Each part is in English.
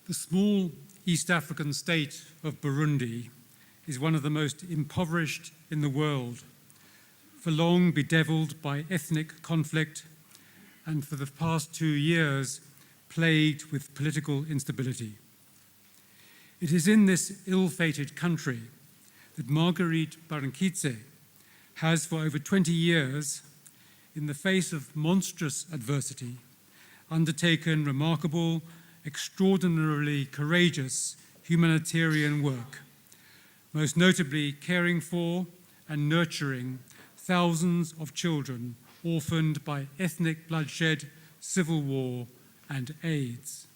The small East African state of Burundi is one of the most impoverished in the world, for long bedeviled by ethnic conflict and for the past 2 years plagued with political instability. It is in this ill-fated country that Marguerite Barankitse has for over 20 years, in the face of monstrous adversity, undertaken remarkable, extraordinarily courageous humanitarian work, most notably caring for and nurturing thousands of children orphaned by ethnic bloodshed, civil war, and AIDS.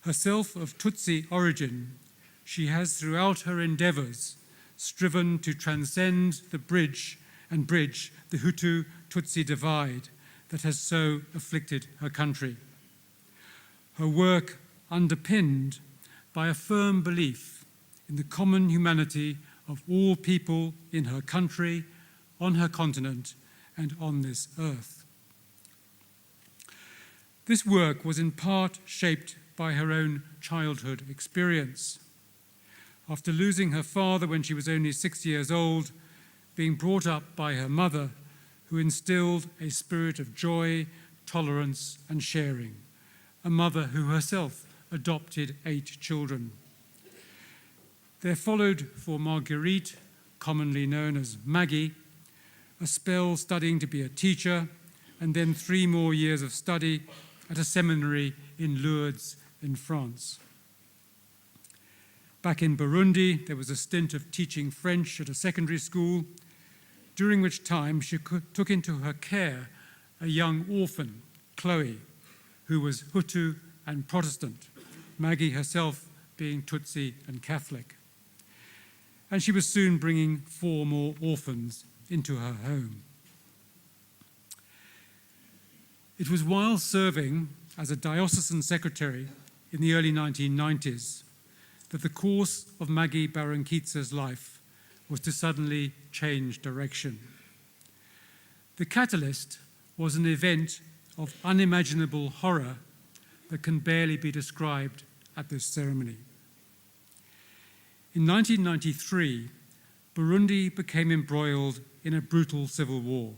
Herself of Tutsi origin, she has throughout her endeavors striven to transcend the bridge the Hutu-Tutsi divide that has so afflicted her country. Her work underpinned by a firm belief in the common humanity of all people in her country, on her continent, and on this earth. This work was in part shaped by her own childhood experience. After losing her father when she was only 6 years old, being brought up by her mother, who instilled a spirit of joy, tolerance, and sharing, a mother who herself adopted 8 children. There followed for Marguerite, commonly known as Maggie, a spell studying to be a teacher, and then 3 more years of study at a seminary in Lourdes in France. Back in Burundi, there was a stint of teaching French at a secondary school, during which time she took into her care a young orphan, Chloe, who was Hutu and Protestant, Maggie herself being Tutsi and Catholic. And she was soon bringing 4 more orphans into her home. It was while serving as a diocesan secretary in the early 1990s that the course of Maggie Barankitse's life was to suddenly change direction. The catalyst was an event of unimaginable horror that can barely be described at this ceremony. In 1993, Burundi became embroiled in a brutal civil war,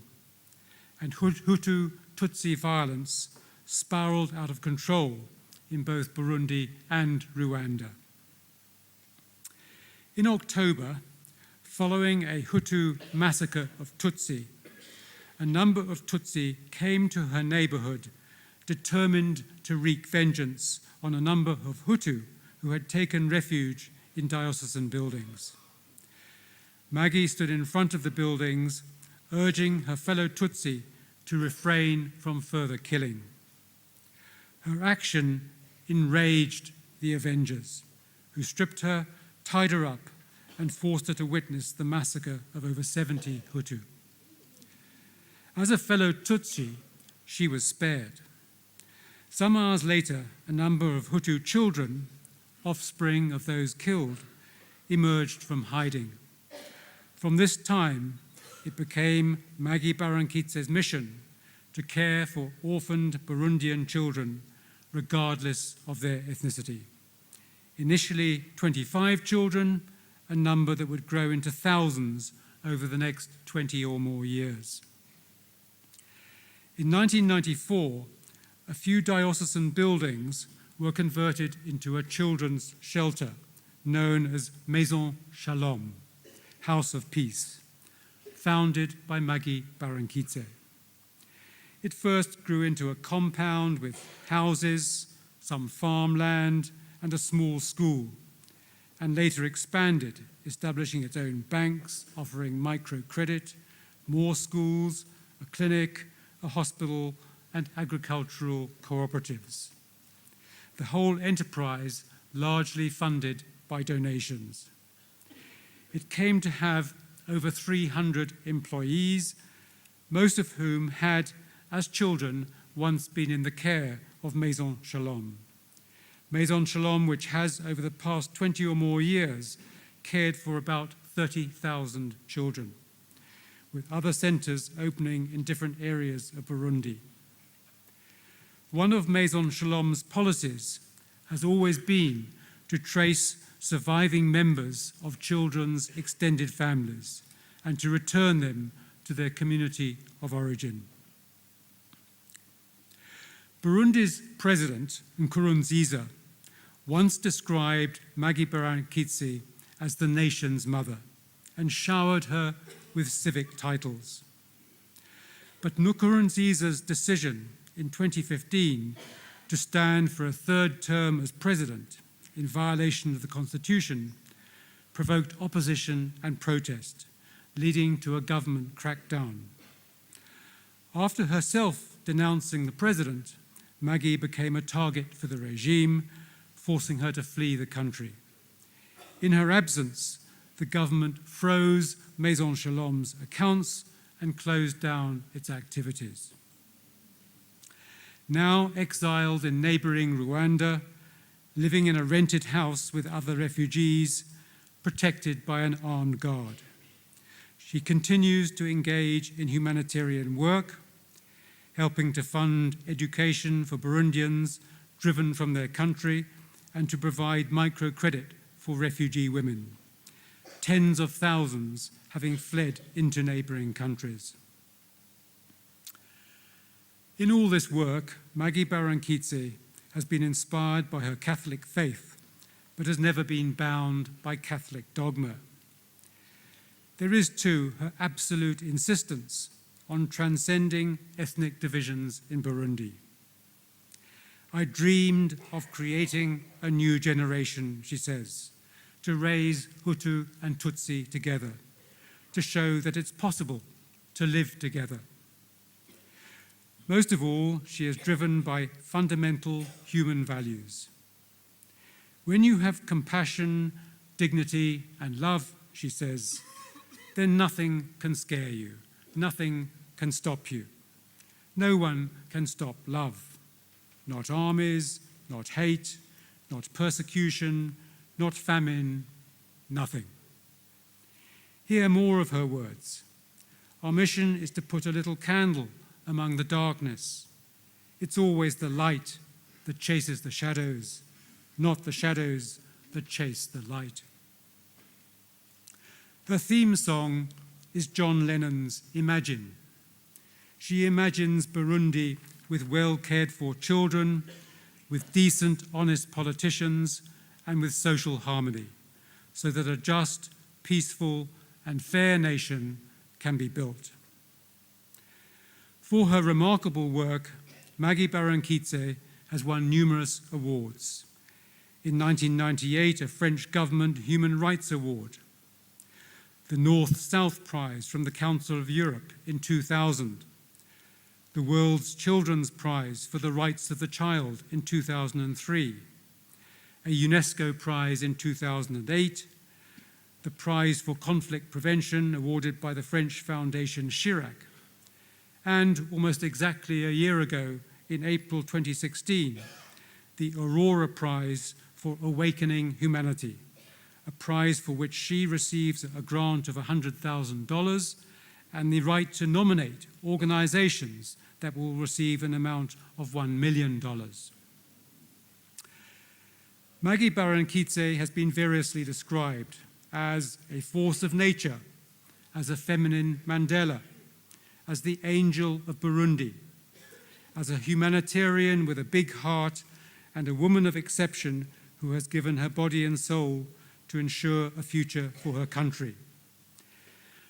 and Hutu-Tutsi violence spiraled out of control in both Burundi and Rwanda. In October, following a Hutu massacre of Tutsi, a number of Tutsi came to her neighborhood determined to wreak vengeance on a number of Hutu who had taken refuge in diocesan buildings. Maggie stood in front of the buildings, urging her fellow Tutsi to refrain from further killing. Her action enraged the avengers, who stripped her, tied her up, and forced her to witness the massacre of over 70 Hutu. As a fellow Tutsi, she was spared. Some hours later, a number of Hutu children, offspring of those killed, emerged from hiding. From this time, it became Maggie Barankitse's mission to care for orphaned Burundian children, regardless of their ethnicity. Initially 25 children, a number that would grow into thousands over the next 20 or more years. In 1994, a few diocesan buildings were converted into a children's shelter known as Maison Shalom, House of Peace, founded by Maggie Barankitse. It first grew into a compound with houses, some farmland, and a small school, and later expanded, establishing its own banks, offering microcredit, more schools, a clinic, a hospital, and agricultural cooperatives. The whole enterprise largely funded by donations. It came to have over 300 employees, most of whom had, as children, once been in the care of Maison Shalom. Maison Shalom, which has, over the past 20 or more years, cared for about 30,000 children, with other centres opening in different areas of Burundi. One of Maison Shalom's policies has always been to trace surviving members of children's extended families and to return them to their community of origin. Burundi's president, Nkurunziza, once described Maggie Barankitse as the nation's mother and showered her with civic titles. But Nkurunziza's decision in 2015 to stand for a third term as president in violation of the Constitution provoked opposition and protest, leading to a government crackdown. After herself denouncing the president, Maggie became a target for the regime, forcing her to flee the country. In her absence, the government froze Maison Shalom's accounts and closed down its activities. Now exiled in neighboring Rwanda, living in a rented house with other refugees, protected by an armed guard. She continues to engage in humanitarian work, helping to fund education for Burundians driven from their country and to provide microcredit for refugee women, tens of thousands having fled into neighboring countries. In all this work, Maggie Barankitse has been inspired by her Catholic faith, but has never been bound by Catholic dogma. There is, too, her absolute insistence on transcending ethnic divisions in Burundi. I dreamed of creating a new generation, she says, to raise Hutu and Tutsi together, to show that it's possible to live together. Most of all, she is driven by fundamental human values. When you have compassion, dignity, and love, she says, then nothing can scare you, nothing can stop you. No one can stop love. Not armies, not hate, not persecution, not famine, nothing. Hear more of her words. Our mission is to put a little candle among the darkness. It's always the light that chases the shadows, not the shadows that chase the light. Her theme song is John Lennon's Imagine. She imagines Burundi with well-cared-for children, with decent, honest politicians, and with social harmony, so that a just, peaceful, and fair nation can be built. For her remarkable work, Maggie Barankitse has won numerous awards. In 1998, a French government Human Rights Award, the North-South Prize from the Council of Europe in 2000, the World's Children's Prize for the Rights of the Child in 2003, a UNESCO Prize in 2008, the Prize for Conflict Prevention awarded by the French Foundation Chirac, and almost exactly a year ago, in April 2016, the Aurora Prize for Awakening Humanity, a prize for which she receives a grant of $100,000 and the right to nominate organizations that will receive an amount of $1 million. Maggie Barankitse has been variously described as a force of nature, as a feminine Mandela, as the angel of Burundi, as a humanitarian with a big heart and a woman of exception who has given her body and soul to ensure a future for her country.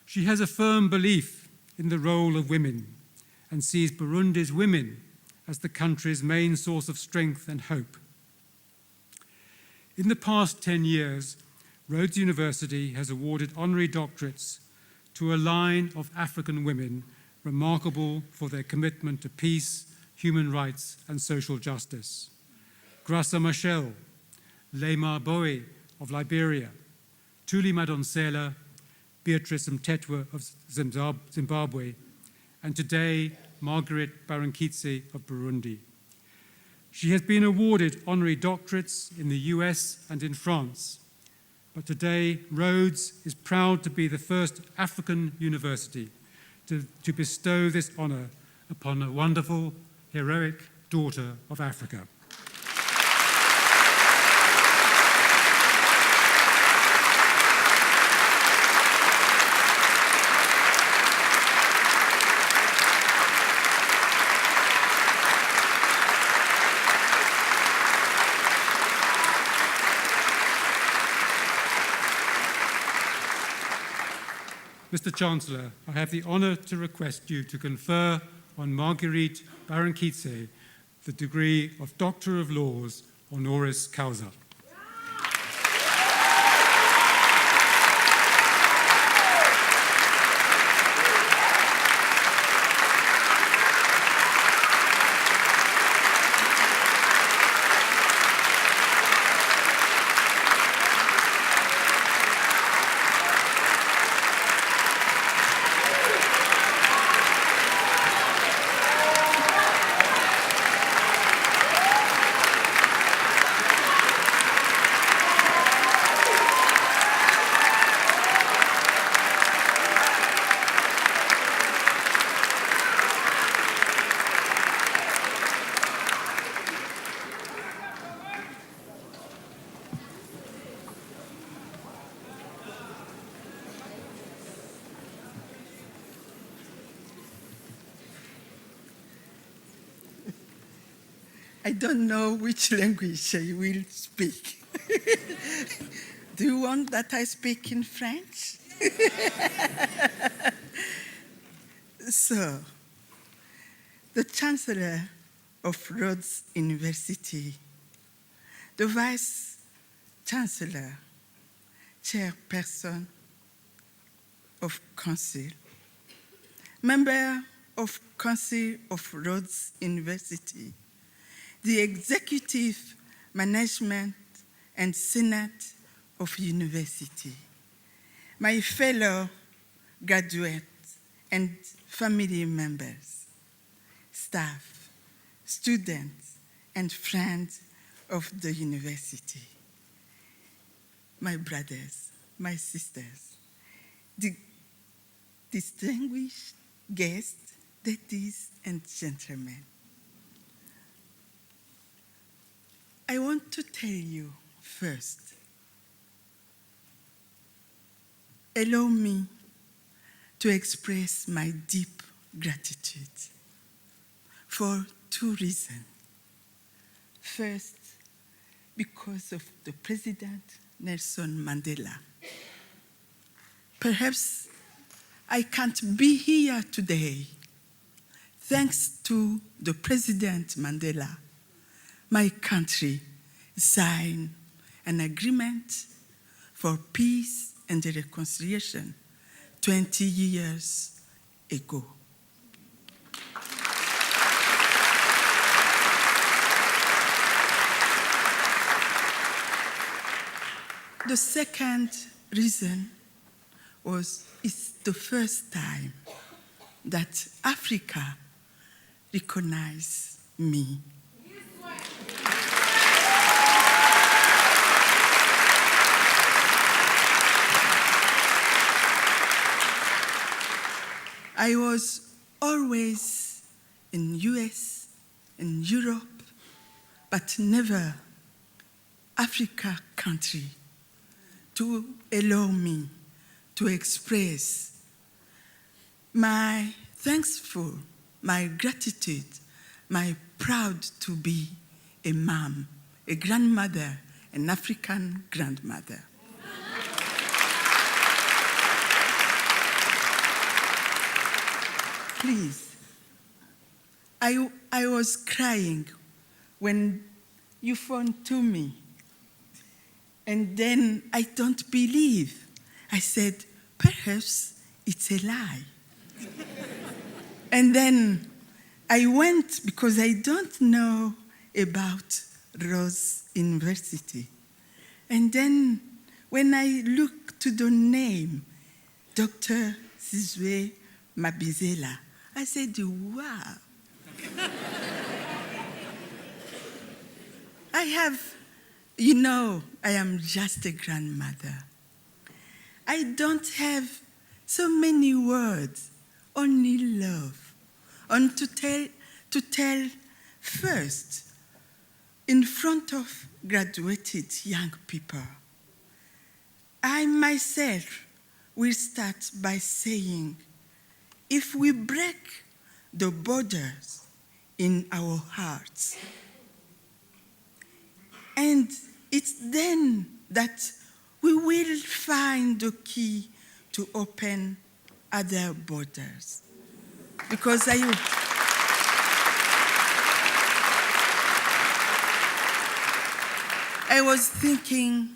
She has a firm belief in the role of women and sees Burundi's women as the country's main source of strength and hope. In the past 10 years, Rhodes University has awarded honorary doctorates to a line of African women remarkable for their commitment to peace, human rights, and social justice. Graça Machel, Lema Boe of Liberia, Thuli Madonsela, Beatrice Mtetwa of Zimbabwe, and today, Marguerite Barankitse of Burundi. She has been awarded honorary doctorates in the US and in France, but today, Rhodes is proud to be the first African university to bestow this honor upon a wonderful, heroic daughter of Africa. Mr. Chancellor, I have the honour to request you to confer on Marguerite Barankitse the degree of Doctor of Laws, honoris causa. I don't know which language I will speak. Do you want that I speak in French? So, the Chancellor of Rhodes University, the Vice Chancellor, Chairperson of Council, Member of Council of Rhodes University, the Executive Management and Senate of University, my fellow graduates and family members, staff, students, and friends of the university, my brothers, my sisters, the distinguished guests, ladies and gentlemen. I want to tell you first, allow me to express my deep gratitude for two reasons. First, because of the President Nelson Mandela. Perhaps I can't be here today thanks to the President Mandela. My country signed an agreement for peace and reconciliation 20 years ago. The second reason it's the first time that Africa recognized me. I was always in US, in Europe, but never Africa country to allow me to express my thankful, my gratitude, my proud to be a mom, a grandmother, an African grandmother. Please, I was crying when you phoned to me. And then I don't believe. I said, perhaps it's a lie. And then I went because I don't know about Rhodes University. And then when I looked to the name, Dr. Sizwe Mabizela, I said, wow. I am just a grandmother. I don't have so many words, only love. And to tell first, in front of graduated young people, I myself will start by saying, if we break the borders in our hearts, and it's then that we will find the key to open other borders. Because I was thinking,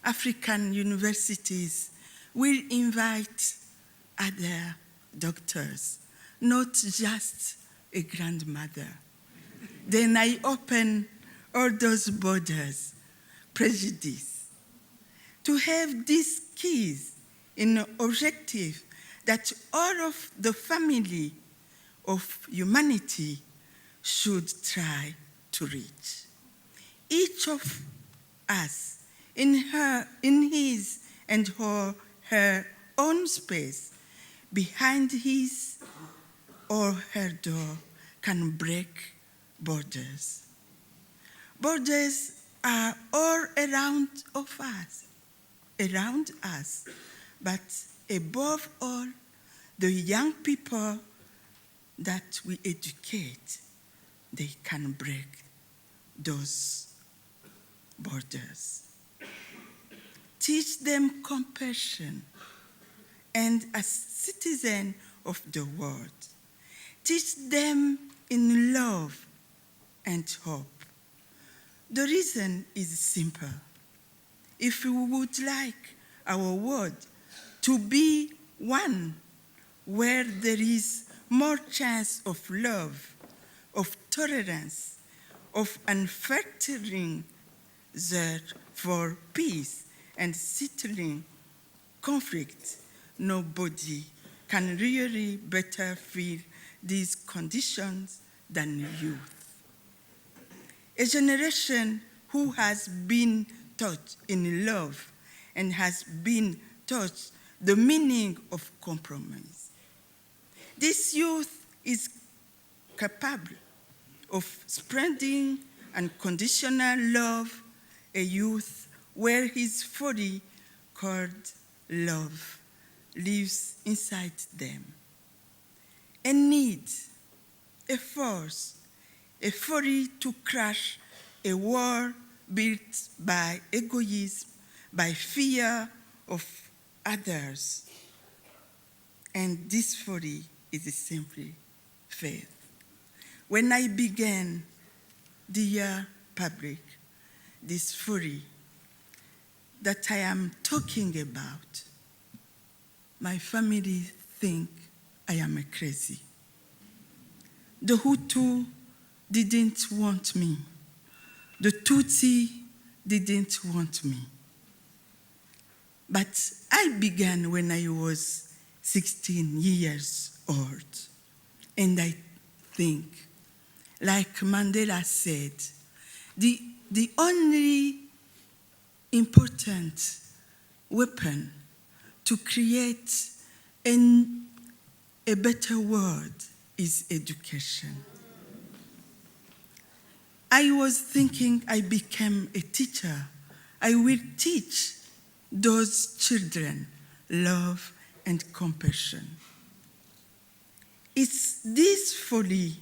African universities will invite other doctors, not just a grandmother. Then I open all those borders, prejudice, to have these keys in objective that all of the family of humanity should try to reach. Each of us, in his and her own space, behind his or her door, can break borders. Borders are all around us, but above all, the young people that we educate, they can break those borders. Teach them compassion, and as citizens of the world, teach them in love and hope. The reason is simple. If we would like our world to be one where there is more chance of love, of tolerance, of unfaltering search for peace and settling conflict, nobody can really better fill these conditions than youth. A generation who has been taught in love and has been taught the meaning of compromise. This youth is capable of spreading unconditional love, a youth where his body called love lives inside them. A need, a force, a fury to crush a wall built by egoism, by fear of others. And this fury is simply faith. When I began the year public, this fury that I am talking about, my family think I am crazy. The Hutu didn't want me. The Tutsi didn't want me. But I began when I was 16 years old. And I think, like Mandela said, the only important weapon to create a better world is education. I was thinking I became a teacher. I will teach those children love and compassion. It's this folly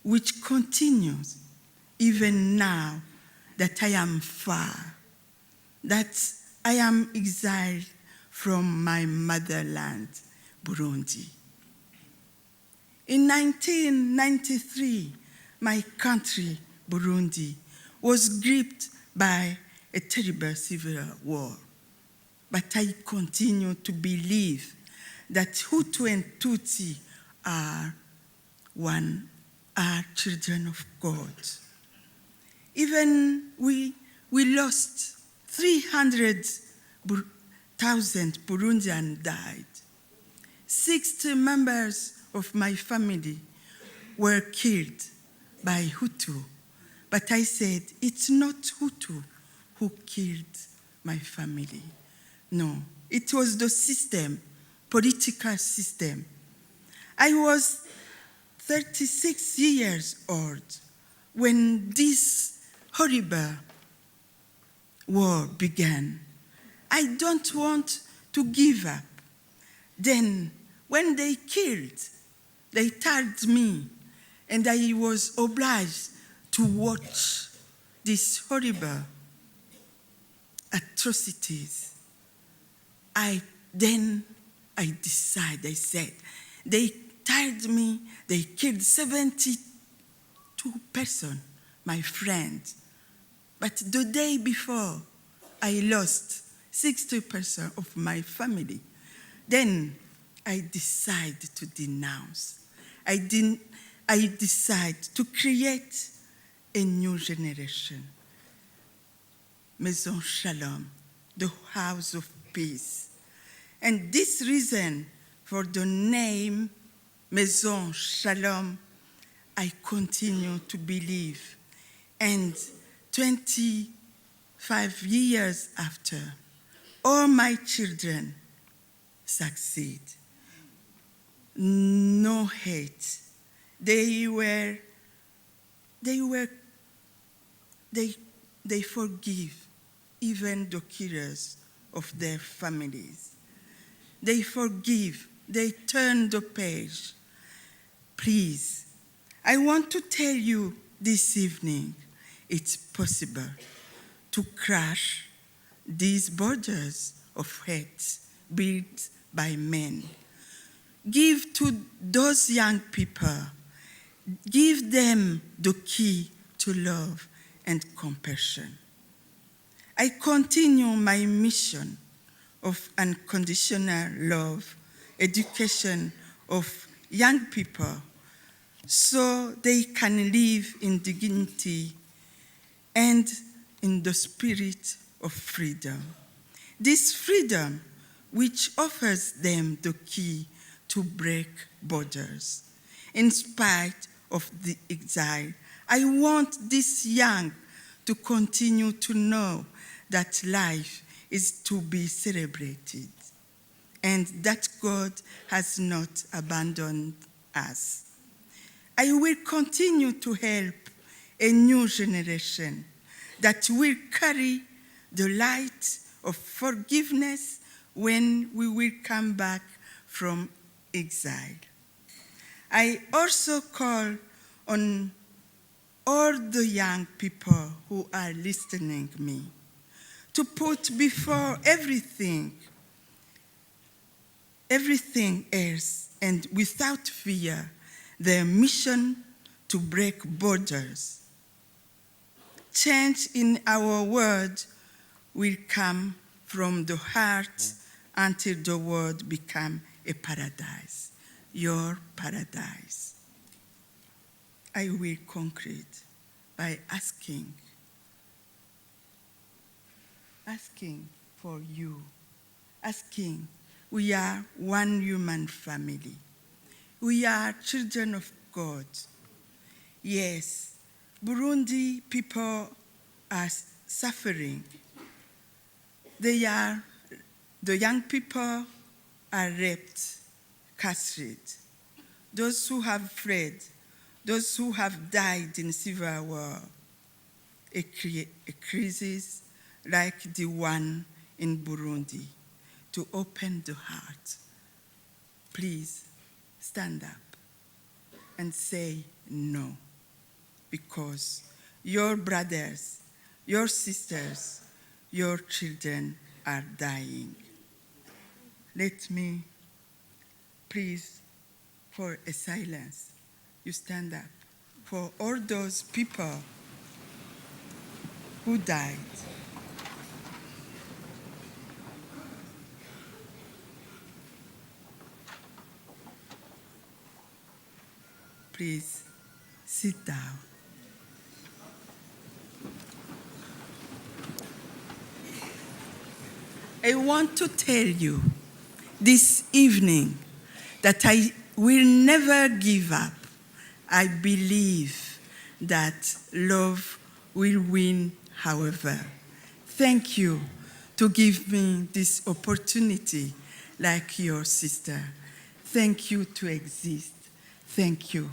which continues even now that I am far, that I am exiled from my motherland, Burundi. In 1993, my country, Burundi, was gripped by a terrible civil war. But I continue to believe that Hutu and Tutsi are children of God. Even we lost 300,000 Burundians died. 60 members of my family were killed by Hutu. But I said, it's not Hutu who killed my family. No, it was the system, political system. I was 36 years old when this horrible war began. I don't want to give up. Then, when they killed, they tagged me, and I was obliged to watch these horrible atrocities. I then I said, they tied me, they killed 72 persons, my friends. But the day before, I lost 60% of my family. Then I decided to denounce. I decided to create a new generation. Maison Shalom, the house of peace. And this reason for the name Maison Shalom, I continue to believe. And 25 years after, all my children succeed. No hate. They forgive even the killers of their families. They forgive. They turn the page. Please, I want to tell you this evening, it's possible to crush these borders of hate built by men. Give to those young people, give them the key to love and compassion. I continue my mission of unconditional love, education of young people, so they can live in dignity and in the spirit of freedom. This freedom which offers them the key to break borders. In spite of the exile, I want this young to continue to know that life is to be celebrated and that God has not abandoned us. I will continue to help a new generation that will carry the light of forgiveness when we will come back from exile. I also call on all the young people who are listening to me to put before everything else and without fear their mission to break borders. Change in our world will come from the heart until the world becomes a paradise, your paradise. I will conclude by asking for you, asking, we are one human family. We are children of God. Yes, Burundi people are suffering. The young people are raped, castrated. Those who have fled, those who have died in civil war, a crisis like the one in Burundi, to open the heart. Please stand up and say no, because your brothers, your sisters, your children are dying. Let me, please, for a silence, you stand up for all those people who died. Please sit down. I want to tell you this evening that I will never give up. I believe that love will win, however. Thank you to give me this opportunity like your sister. Thank you to exist. Thank you.